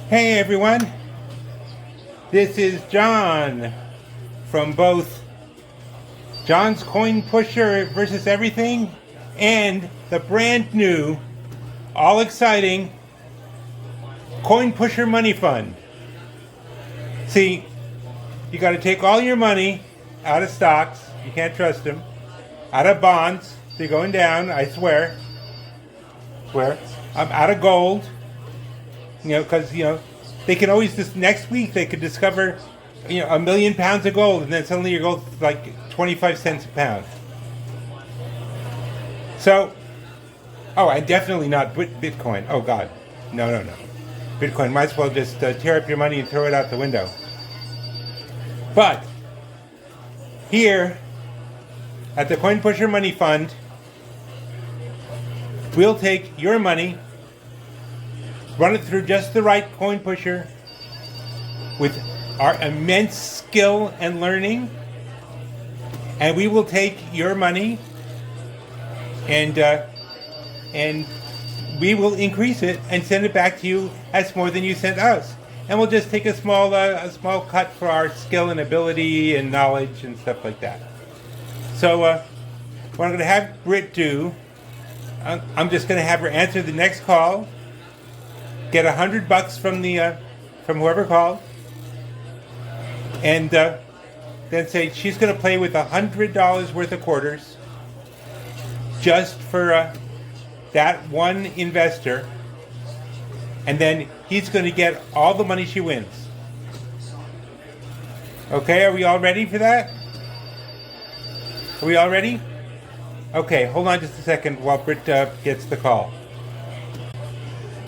Hey everyone, this is John from both John's Coin Pusher versus Everything and the brand new, all exciting Coin Pusher Money Fund. See, you got to take all your money out of stocks, you can't trust them, out of bonds, they're going down, I swear, out of gold. Because, they can always, this next week, they could discover, 1 million pounds of gold, and then suddenly your gold's like 25 cents a pound. So, and definitely not Bitcoin. Oh, God. No. Bitcoin, might as well just tear up your money and throw it out the window. But, here, at the Coin Pusher Money Fund, we'll take your money, run it through just the right coin pusher with our immense skill and learning, and we will take your money and we will increase it and send it back to you as more than you sent us. And we'll just take a small cut for our skill and ability and knowledge and stuff like that. So what I'm going to have Britt do, I'm just going to have her answer the next call. Get $100 from whoever called, and then say she's going to play with $100 worth of quarters, just for that one investor, and then he's going to get all the money she wins. Okay, are we all ready for that? Are we all ready? Okay, hold on just a second while Britt gets the call.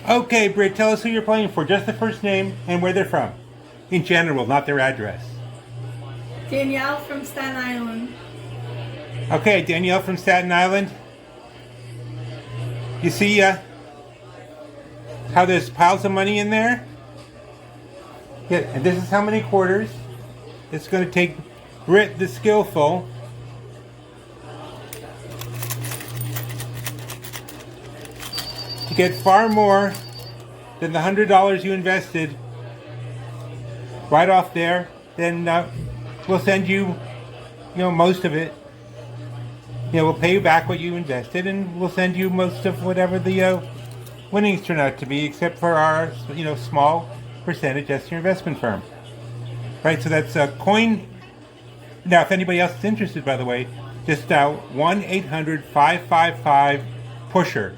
Okay, Britt, tell us who you're playing for. Just the first name and where they're from. In general, not their address. Danielle from Staten Island. Okay, Danielle from Staten Island. You see how there's piles of money in there? Yeah, and this is how many quarters. It's going to take Britt, the skillful, to get far more than the $100 you invested right off there. Then we'll send you, most of it. We'll pay you back what you invested, and we'll send you most of whatever the winnings turn out to be, except for our, small percentage as your investment firm. Right. So that's coin. Now, if anybody else is interested, by the way, just 1-800-555-PUSHER.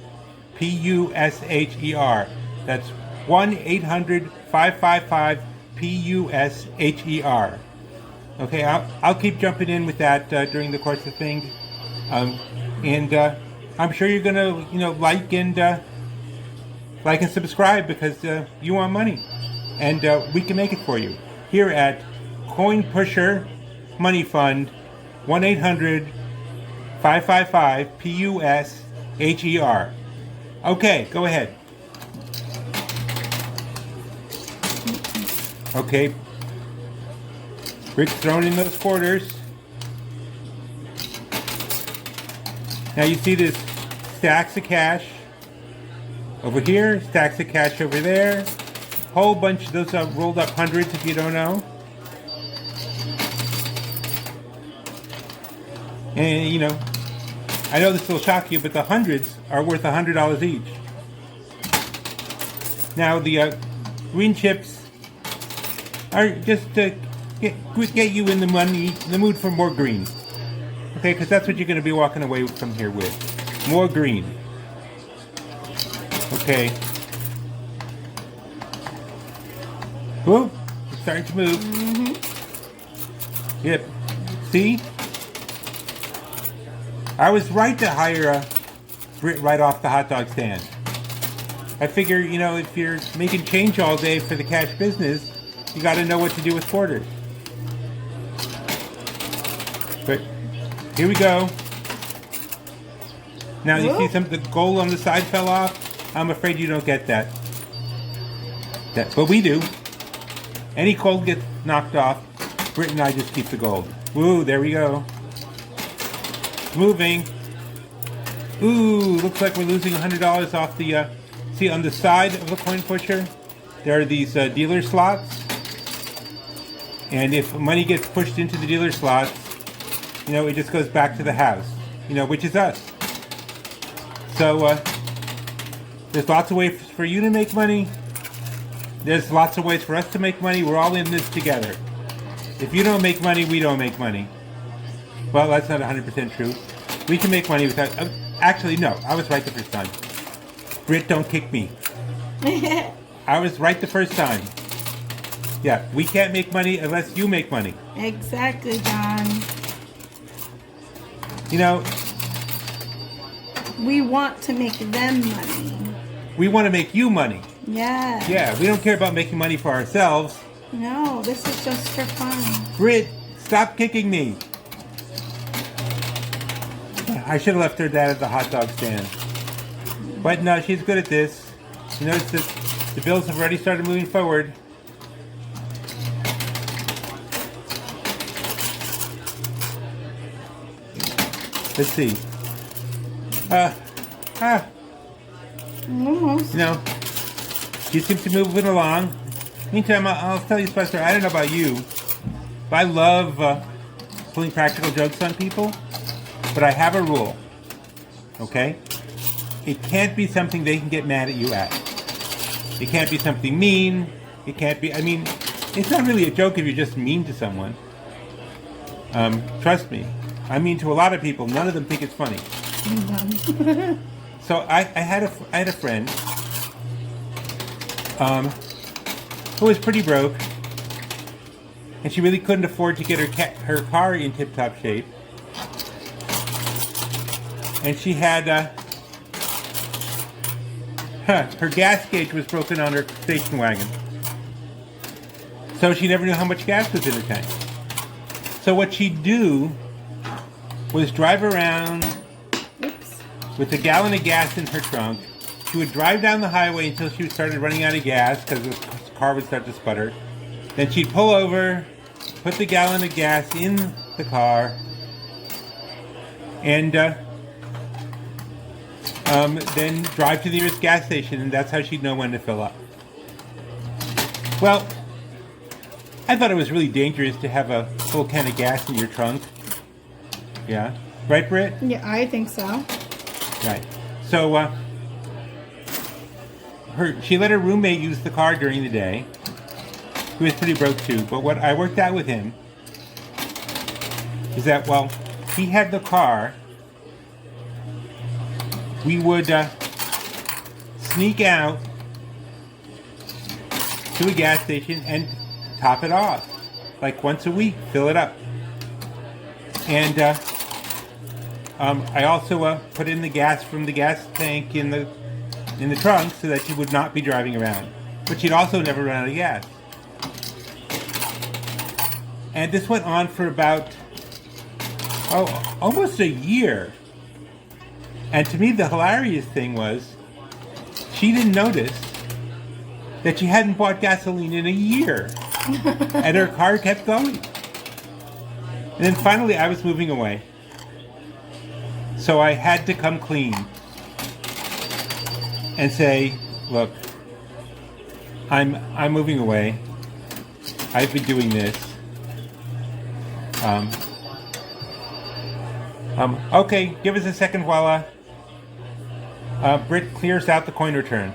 PUSHER. That's 1-800-555-PUSHER. Okay, I'll keep jumping in with that during the course of things, and I'm sure you're gonna like and subscribe because you want money, and we can make it for you here at Coin Pusher Money Fund. 1-800-555-PUSHER. Okay, go ahead. Okay. Britt's throwing in those quarters. Now you see this stacks of cash over here, stacks of cash over there. Whole bunch of those rolled up hundreds if you don't know. And I know this will shock you, but the hundreds are worth $100 each. Now the green chips are just to get you in the mood for more green. Okay, because that's what you're going to be walking away from here with. More green. Okay. Whoa, it's starting to move. Mm-hmm. Yep. See? I was right to hire Britt right off the hot dog stand. I figure, if you're making change all day for the cash business, you got to know what to do with quarters. But here we go. Now you see the gold on the side fell off. I'm afraid you don't get that. But we do. Any gold gets knocked off. Britt and I just keep the gold. Woo, there we go. Moving. Ooh, looks like we're losing $100 off the, see on the side of the coin pusher, there are these dealer slots, and if money gets pushed into the dealer slots, it just goes back to the house, which is us. So there's lots of ways for you to make money. There's lots of ways for us to make money. We're all in this together. If you don't make money, we don't make money. Well, that's not 100% true. We can make money without... actually, no. I was right the first time. Britt, don't kick me. I was right the first time. Yeah, we can't make money unless you make money. Exactly, John. We want to make them money. We want to make you money. Yeah. Yeah, we don't care about making money for ourselves. No, this is just for fun. Britt, stop kicking me. I should have left her dad at the hot dog stand. But no, she's good at this. You notice that the bills have already started moving forward. Let's see. Almost. She seems to be moving along. Meantime, I'll tell you, Spencer, I don't know about you, but I love pulling practical jokes on people, but I have a rule, okay? It can't be something they can get mad at you at. It can't be something mean. It can't be, it's not really a joke if you're just mean to someone. Trust me. I mean to a lot of people. None of them think it's funny. So I had a friend who was pretty broke, and she really couldn't afford to get her car in tip-top shape. And she had her gas gauge was broken on her station wagon, so she never knew how much gas was in her tank. So what she'd do was drive around with a gallon of gas in her trunk. She would drive down the highway until she started running out of gas because the car would start to sputter. Then she'd pull over, put the gallon of gas in the car, and then drive to the nearest gas station, and that's how she'd know when to fill up. Well, I thought it was really dangerous to have a full can of gas in your trunk. Yeah. Right, Britt? Yeah, I think so. Right. So, she let her roommate use the car during the day, who was pretty broke too. But what I worked out with him is that, while he had the car, we would sneak out to a gas station and top it off, like once a week, fill it up. And I also put in the gas from the gas tank in the trunk so that she would not be driving around. But she'd also never run out of gas. And this went on for about almost a year. And to me, the hilarious thing was she didn't notice that she hadn't bought gasoline in a year. And her car kept going. And then finally I was moving away. So I had to come clean and say, look, I'm moving away. I've been doing this. Okay, give us a second while Britt clears out the coin return.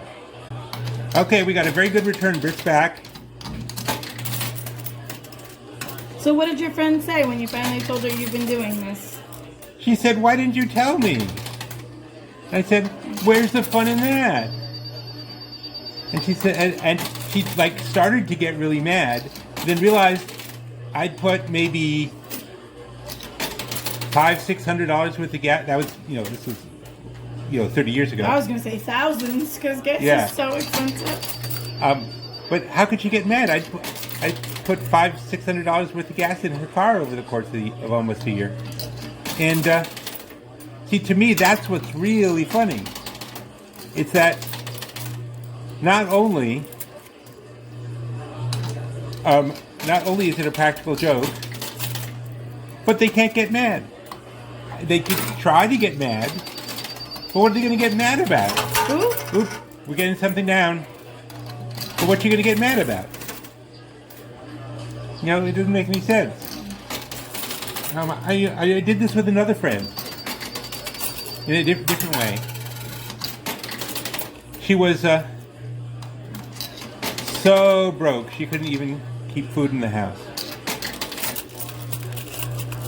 Okay, we got a very good return. Britt's back. So what did your friend say when you finally told her you've been doing this? She said, why didn't you tell me? I said, where's the fun in that? And she said, and she started to get really mad, then realized I'd put maybe $500-600 worth of gas. That was, this was, 30 years ago. I was going to say thousands, because gas is so expensive. But how could she get mad? I put $500-600 worth of gas in her car over the course of almost a year. And see, to me, that's what's really funny. It's that not only is it a practical joke, but they can't get mad. They could try to get mad, but what are they going to get mad about? Ooh. Oop, we're getting something down. But what you gonna get mad about? You know, it doesn't make any sense. I did this with another friend in a different way. She was so broke she couldn't even keep food in the house.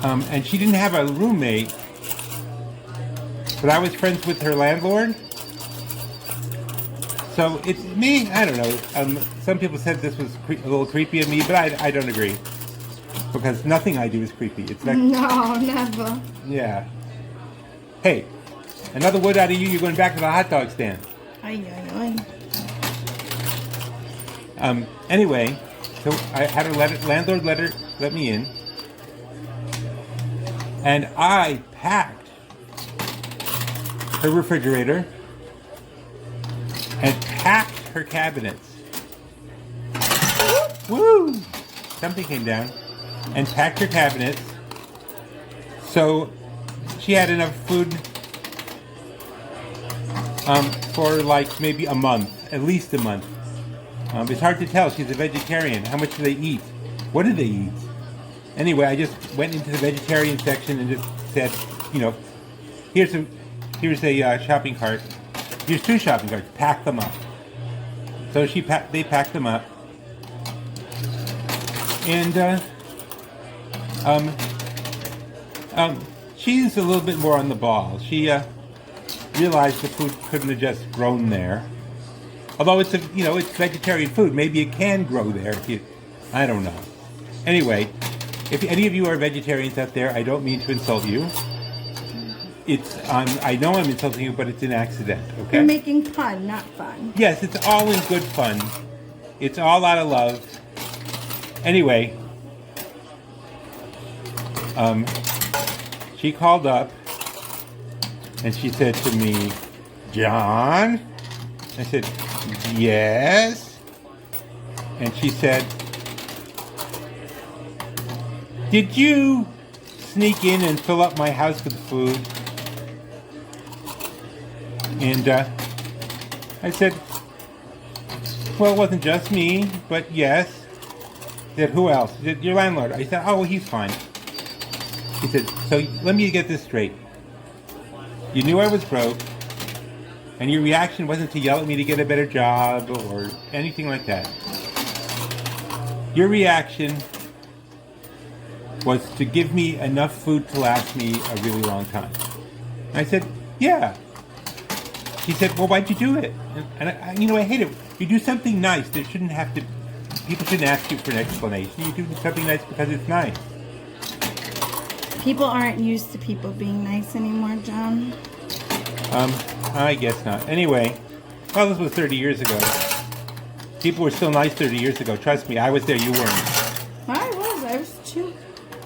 And she didn't have a roommate, but I was friends with her landlord. So it's me, I don't know. Some people said this was a little creepy of me, but I don't agree. Because nothing I do is creepy. It's like, No, never. yeah. Hey, another wood out of you, you're going back to the hot dog stand. Ay, ay, ay. Anyway, so I had her landlord let me in. And I packed her refrigerator and packed her cabinets. Woo! Something came down. And packed her cabinets. So she had enough food for like maybe a month, at least a month. It's hard to tell. She's a vegetarian. How much do they eat? What do they eat? Anyway, I just went into the vegetarian section and just said, you know, here's a shopping cart. Here's 2 shopping carts. Pack them up. So they packed them up. And she's a little bit more on the ball. She realized the food couldn't have just grown there. Although it's it's vegetarian food. Maybe it can grow there. I don't know. Anyway, if any of you are vegetarians out there, I don't mean to insult you. I know I'm insulting you, but it's an accident. Okay. You're making fun, not fun. Yes, it's all in good fun. It's all out of love. Anyway. She called up and she said to me, John? I said, yes. And she said, did you sneak in and fill up my house with food? And I said, well, it wasn't just me, but yes. She said, who else? She said, your landlord. I said, oh, well, he's fine. He said, so let me get this straight. You knew I was broke, and your reaction wasn't to yell at me to get a better job or anything like that. Your reaction was to give me enough food to last me a really long time. And I said, yeah. She said, well, why'd you do it? And I hate it. You do something nice. People shouldn't ask you for an explanation. You do something nice because it's nice. People aren't used to people being nice anymore, John. I guess not. Anyway, well, this was 30 years ago. People were still nice 30 years ago. Trust me, I was there, you weren't. I was too.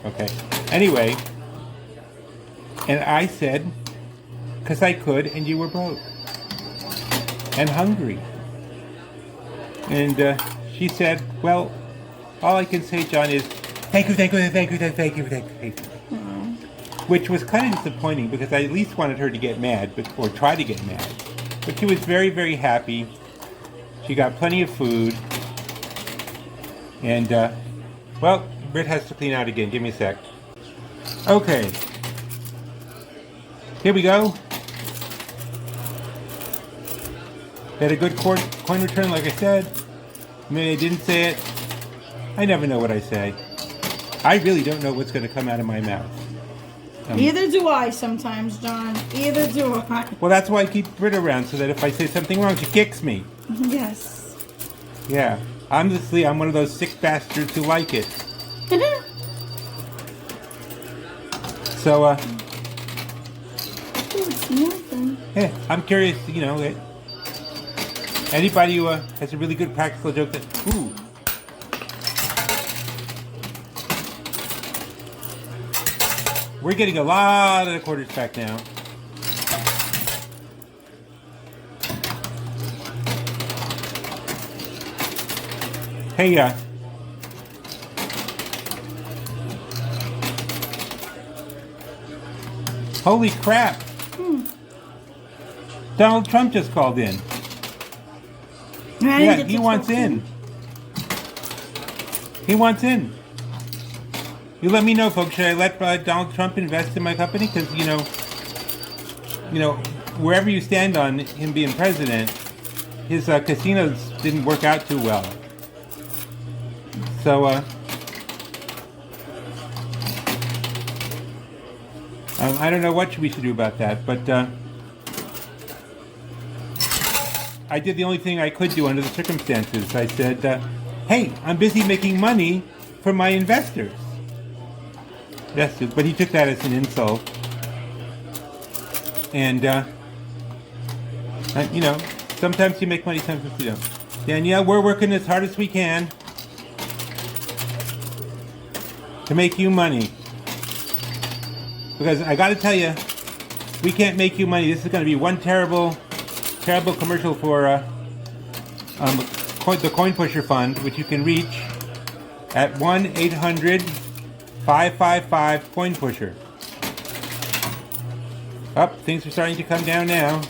Okay. Anyway, and I said, because I could, and you were broke. And hungry. And she said, well, all I can say, John, is thank you. Which was kind of disappointing because I at least wanted her to get mad, or try to get mad. But she was very, very happy. She got plenty of food. And, well, Britt has to clean out again. Give me a sec. Okay. Here we go. Had a good coin return, like I said. Maybe I didn't say it. I never know what I say. I really don't know what's going to come out of my mouth. Either do I sometimes, John. Either do I. Well, that's why I keep Britt around, so that if I say something wrong, she kicks me. Yes. Yeah. I'm one of those sick bastards who like it. So, It's nothing. yeah, I'm curious, anybody who has a really good practical joke that, ooh. We're getting a lot of the quarters back now. Hey, holy crap. Donald Trump just called in. I didn't Yeah, get he to wants talk to in. him. He wants in. You let me know, folks. Should I let Donald Trump invest in my company? Because wherever you stand on him being president, his casinos didn't work out too well. So I don't know what we should do about that, but I did the only thing I could do under the circumstances. I said, "Hey, I'm busy making money for my investors." Yes, but he took that as an insult. And, sometimes you make money, sometimes you don't. Danielle, we're working as hard as we can to make you money. Because I got to tell you, we can't make you money. This is going to be one terrible, terrible commercial for the Coin Pusher Fund, which you can reach at 1-800-555-CoinPusher. Up, things are starting to come down now.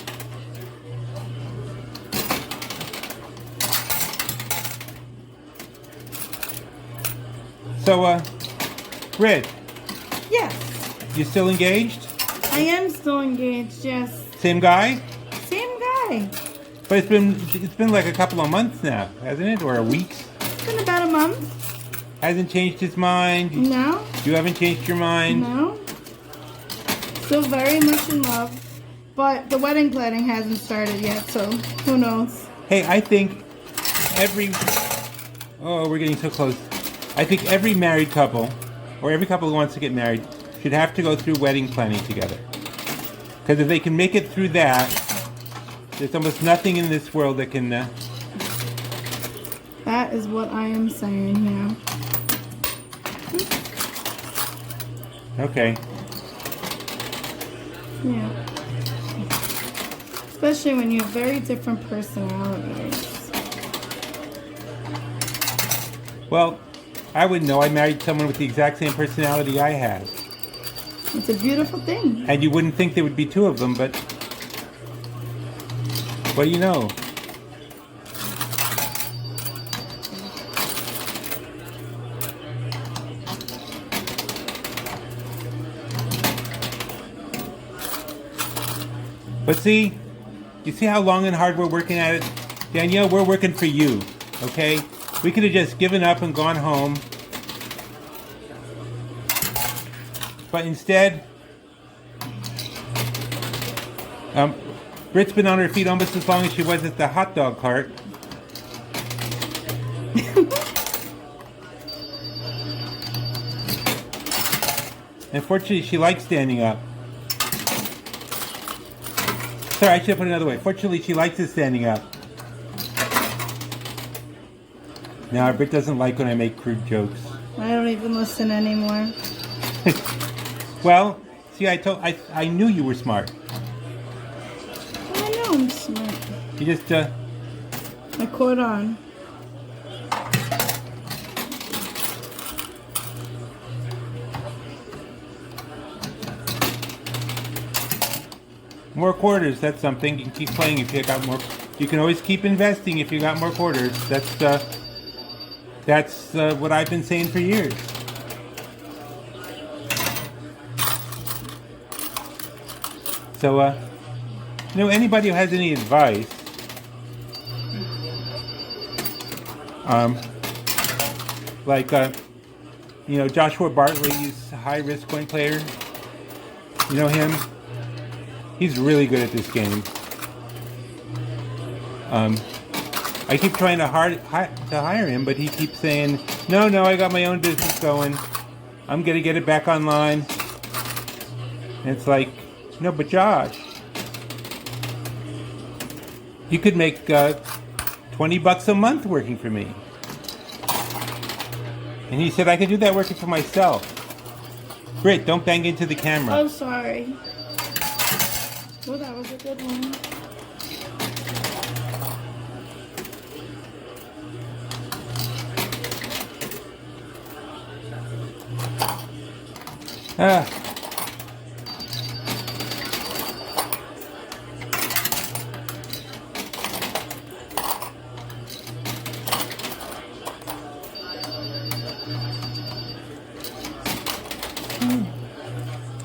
So, Red, Yes, you still engaged? I am still engaged. Yes, Same guy? same guy. But it's been like a couple of months now, hasn't it? Or a week? It's been about a month. Hasn't changed his mind? No, You haven't changed your mind? no. Still very much in love, but the wedding planning hasn't started yet, so who knows? Hey, I think we're getting so close. I think every married couple, or every couple who wants to get married, should have to go through wedding planning together. Because if they can make it through that, there's almost nothing in this world that can... That is what I am saying, yeah. Okay. Yeah. Especially when you have very different personalities. Well, I wouldn't know. I married someone with the exact same personality I have. It's a beautiful thing. And you wouldn't think there would be two of them, but... What do you know? But see, you see how long and hard we're working at it? Danielle, we're working for you, okay? We could have just given up and gone home. But instead, Brit's been on her feet almost as long as she was at the hot dog cart. And fortunately, she likes standing up. Sorry, I should put it another way. Fortunately, she likes it standing up. Now, Brit doesn't like when I make crude jokes. I don't even listen anymore. Well, see, I knew you were smart. I know I'm smart. You just, I caught on. more quarters, that's something. You can keep playing if you got more. You can always keep investing if you got more quarters. That's what I've been saying for years. So, anybody who has any advice, like, Joshua Bartley, he's a high-risk coin player. You know him? He's really good at this game. I keep trying to hire him, but he keeps saying, no, I got my own business going. I'm going to get it back online. And it's like, no, but Josh, you could make $20 a month working for me. And he said, I could do that working for myself. Britt, don't bang into the camera. Oh, sorry. Oh, that was a good one.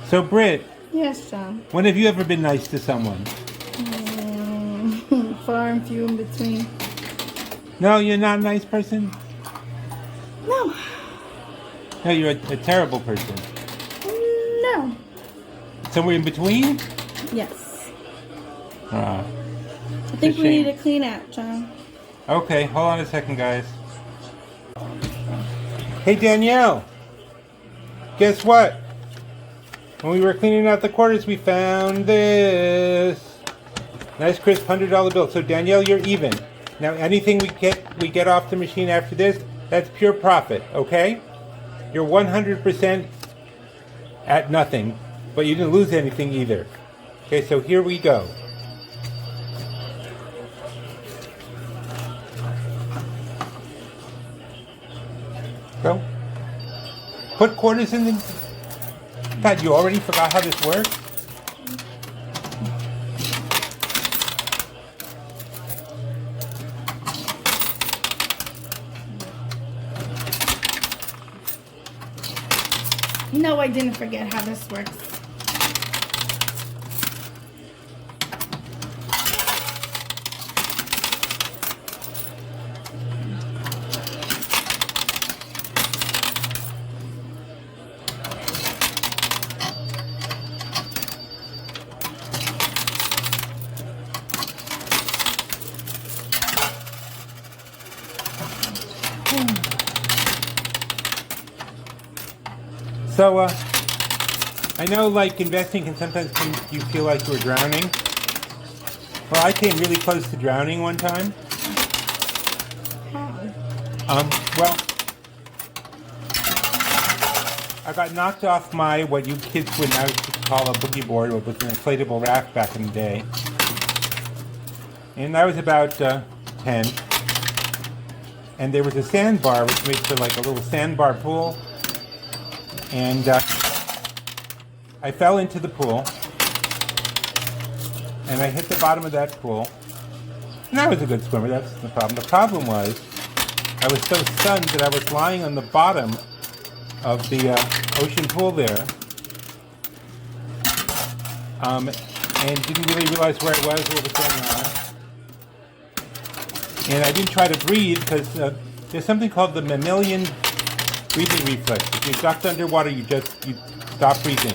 So, Britt, Yes, John. when have you ever been nice to someone? Far and few in between. No, you're not a nice person? No. No, you're a terrible person. No. Somewhere in between? Yes. Ah. I think a we need shame. to clean out, John. Okay, hold on a second, guys. Hey, Danielle. Guess what? When we were cleaning out the quarters, we found this nice crisp $100 bill. So Danielle, you're even. Now anything we get off the machine after this, that's pure profit. Okay? You're 100% at nothing, but you didn't lose anything either. Okay, so here we go. Go. Put quarters in the... God, you already forgot how this works? No, I didn't forget how this works. So, I know, like, investing can sometimes make you feel like you're drowning. Well, I came really close to drowning one time. How? Well, I got knocked off my, what you kids would now call a boogie board, what was an inflatable raft back in the day. And I was about 10. And there was a sandbar, which made for like a little sandbar pool. And I fell into the pool, and I hit the bottom of that pool. And I was a good swimmer, that's the problem. The problem was, I was so stunned that I was lying on the bottom of the ocean pool there, and didn't really realize where I was, what was going on. And I didn't try to breathe, because there's something called the mammalian breathing reflex. If you're ducked underwater, you stop breathing.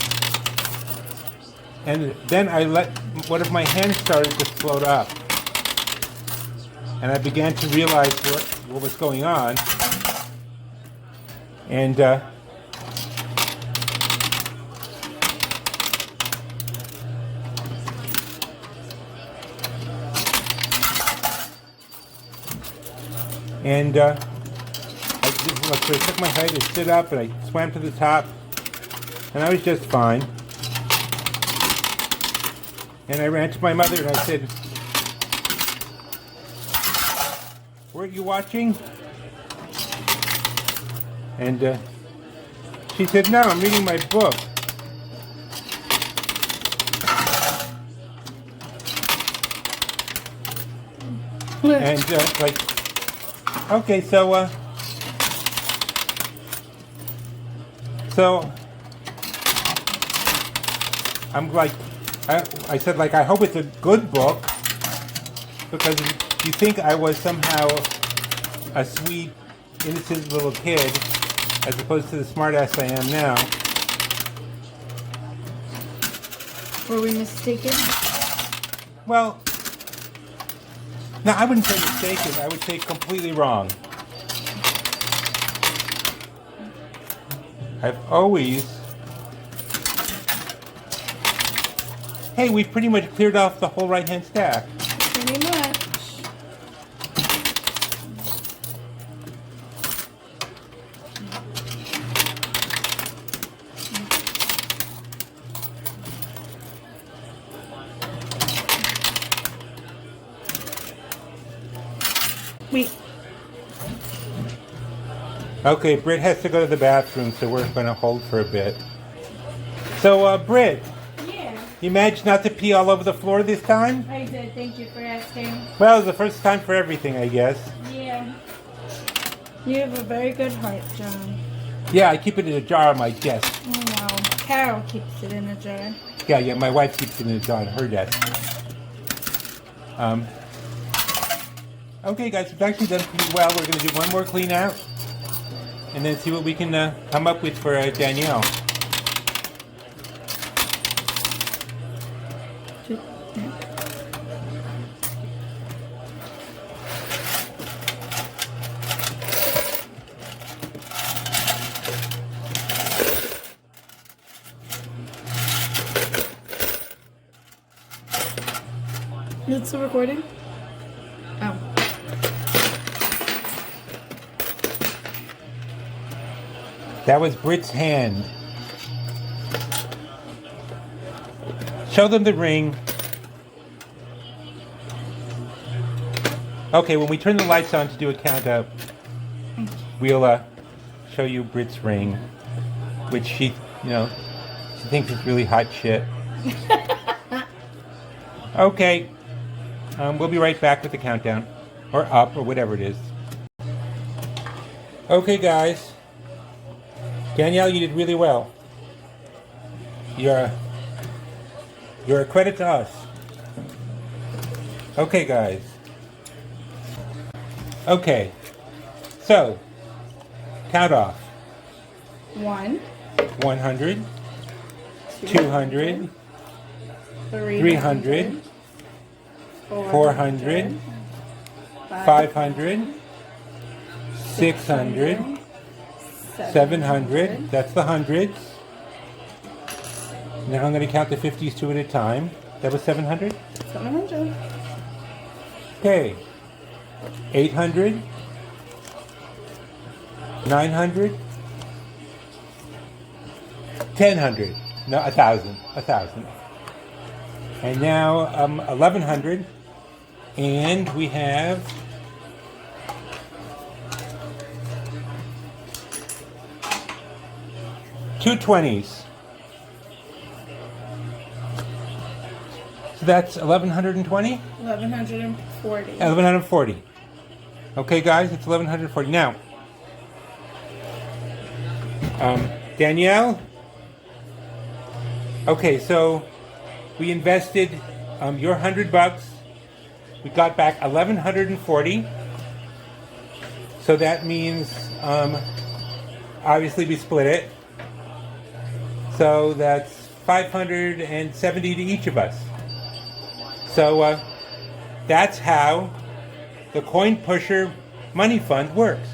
And then I let one of my hands started to float up, and I began to realize what was going on. And so I took my head and stood up, and I swam to the top, and I was just fine. And I ran to my mother and I said, "Weren't you watching?" And she said, "No, I'm reading my book." And like, okay, so I'm like, I said, like, I hope it's a good book, because you think I was somehow a sweet, innocent little kid, as opposed to the smartass I am now. Were we mistaken? Well, no, I wouldn't say mistaken. I would say completely wrong. I've always... Hey, we've pretty much cleared off the whole right-hand stack. Pretty much. Wait. Okay, Britt has to go to the bathroom, so we're going to hold for a bit. So, Britt, Yeah, you managed not to pee all over the floor this time? I did. Thank you for asking. Well, it was the first time for everything, I guess. Yeah. You have a very good heart, John. Yeah, I keep it in a jar on my desk. I know. Carol keeps it in a jar. Yeah, my wife keeps it in a jar on her desk. Okay, guys, it's actually done pretty well. We're going to do one more clean out and then see what we can come up with for Danielle. Is it still recording? Oh. That was Britt's hand. Show them the ring. Okay, when we turn the lights on to do a count up, we'll show you Britt's ring, which she thinks is really hot shit. Okay, we'll be right back with the countdown, or up, or whatever it is. Okay, guys. Danielle, you did really well. You're a credit to us. Okay, guys. Okay. So, count off. 100, 200, 300, 400, 500, 600, 700, that's the hundreds. Now I'm going to count the 50s two at a time. That was 700? 700. Okay. 800, 900, 1,000. No, 1,000. 1,000. And now 1,100. And we have 2 20s. So that's 1,120? 1,140. 1,140. Okay, guys, it's 1,140. Now, Danielle? Okay, so we invested your $100. We got back 1,140. So that means, obviously we split it. So that's 570 to each of us. So that's how the Coin Pusher Money Fund works.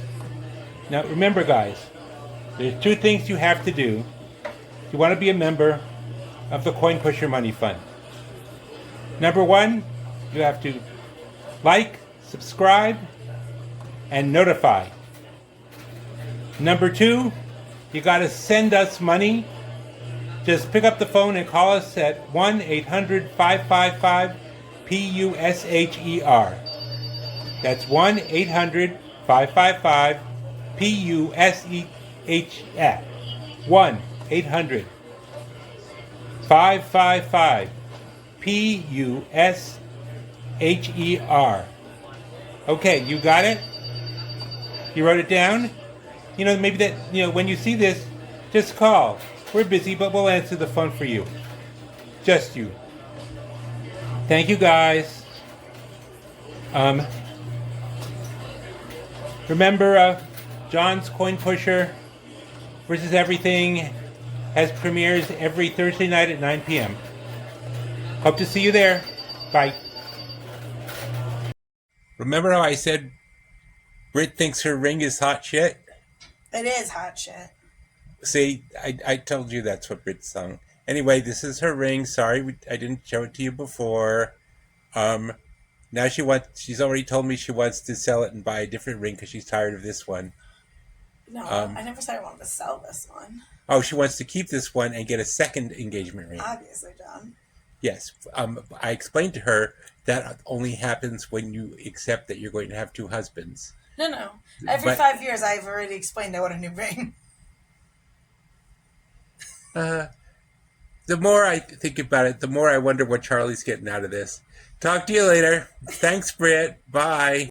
Now remember, guys, there's 2 things you have to do if you want to be a member of the Coin Pusher Money Fund. Number 1, you have to like, subscribe, and notify. Number 2, you got to send us money. Just pick up the phone and call us at 1-800-555-PUSHER. That's 1-800-555-PUSHER. 1-800-555-PUSHER. Okay, you got it? You wrote it down? Maybe that, when you see this, just call. We're busy, but we'll answer the phone for you. Just you. Thank you, guys. Remember, John's Coin Pusher versus Everything has premieres every Thursday night at 9 p.m. Hope to see you there. Bye. Remember how I said Britt thinks her ring is hot shit? It is hot shit. See, I told you that's what Britt sung. Anyway, this is her ring. Sorry I didn't show it to you before. Now she's already told me she wants to sell it and buy a different ring because she's tired of this one. No, I never said I wanted to sell this one. Oh, she wants to keep this one and get a second engagement ring. Obviously, John. Yes. I explained to her that only happens when you accept that you're going to have 2 husbands. No. Every 5 years, I've already explained I want a new ring. The more I think about it, the more I wonder what Charlie's getting out of this. Talk to you later. Thanks, Britt. Bye.